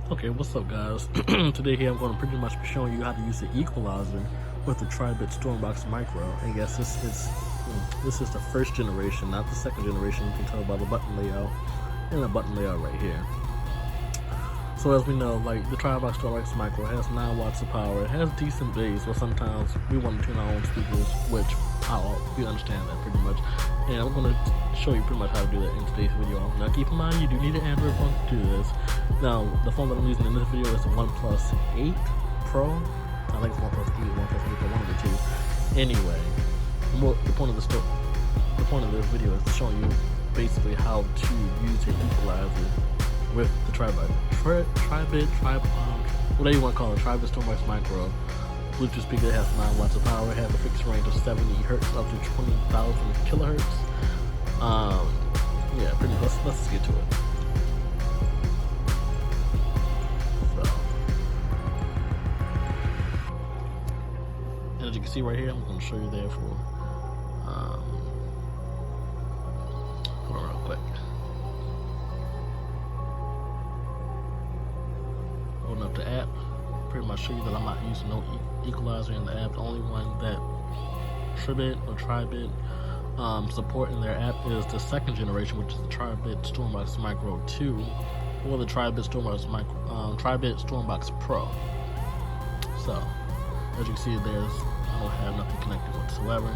Okay, what's up guys? Today here I'm going to pretty much be showing you how to use the equalizer with the Tribit Stormbox Micro. And yes, this is the first generation, not the second generation. You can tell by the button layout and the button layout right here. So as we know, like the Tribit Stormbox Micro has 9 watts of power. It has decent bass, but sometimes we want to tune our own speakers, which we understand that pretty much. And I'm going to show you pretty much how to do that in today's video. Now keep in mind, you do need an Android phone to do this. Now the phone that I'm using in this video is the OnePlus 8 Pro. I think it's OnePlus 8, OnePlus 8 Pro, one of the two. Anyway, the point of this video is to show you basically how to use the equalizer with the Tribit, whatever you want to call it, Tribit Stormbox Micro. Bluetooth speaker has 9 watts of power. It has a fixed range of 70 hertz up to 20,000 kilohertz. Yeah, pretty much. Let's just get to it. So, and as you can see right here, I'm going to show you there for. Hold on real quick. Open up the app. Pretty much show you that I'm not using no equalizer in the app. The only one that Tribit support in their app is the second generation, which is the Tribit Stormbox Micro 2 or the Tribit Stormbox Pro. So as you can see, I don't have nothing connected whatsoever.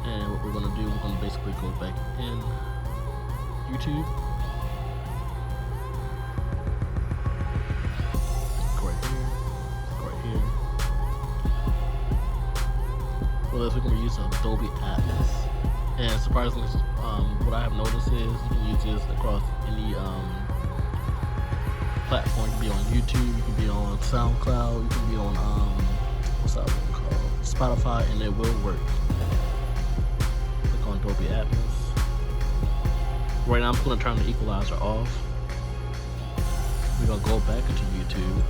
And what we're going to do, we're going to basically go back in YouTube. For this, we're going to be using Dolby Atoms. And surprisingly, what I have noticed is you can use this across any platform. You can be on YouTube, you can be on SoundCloud, you can be on what's that one called? Spotify, and it will work. Click on Dolby Atoms. Right now I'm going to turn the equalizer off. We're going to go back into YouTube.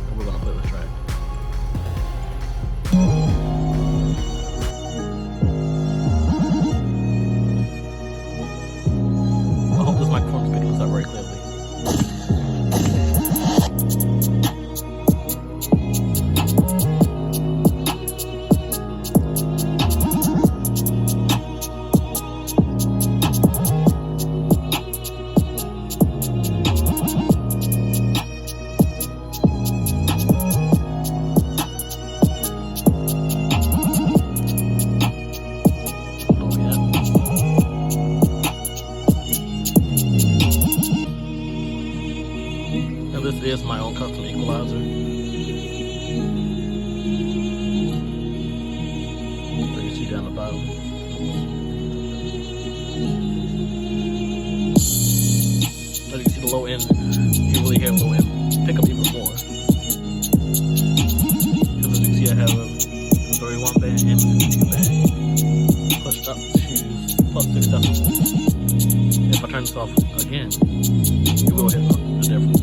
And we're going to play the track. I hope this microphone is picking this up very clearly. This is my own custom equalizer. So you see down the bottom. As you can see the low end, you really hear low end pick up even more. Because as you can see, I have a 31 band and a 52 band. Pushed up to plus 6 decibels. If I turn this off again, you will hear the difference.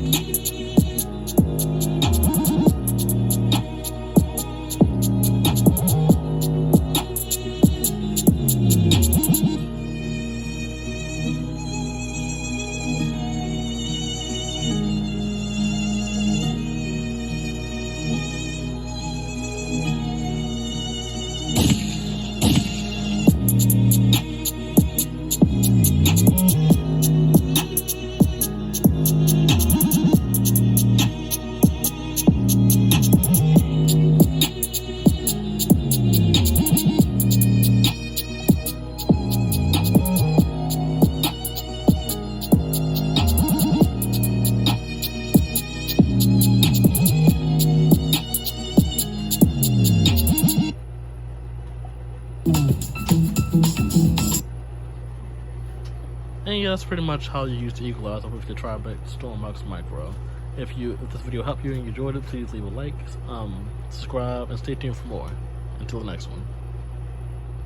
And yeah, that's pretty much how you use the equalizer with the Tribit Stormbox Micro. If this video helped you and you enjoyed it, please leave a like, subscribe, and stay tuned for more. Until the next one.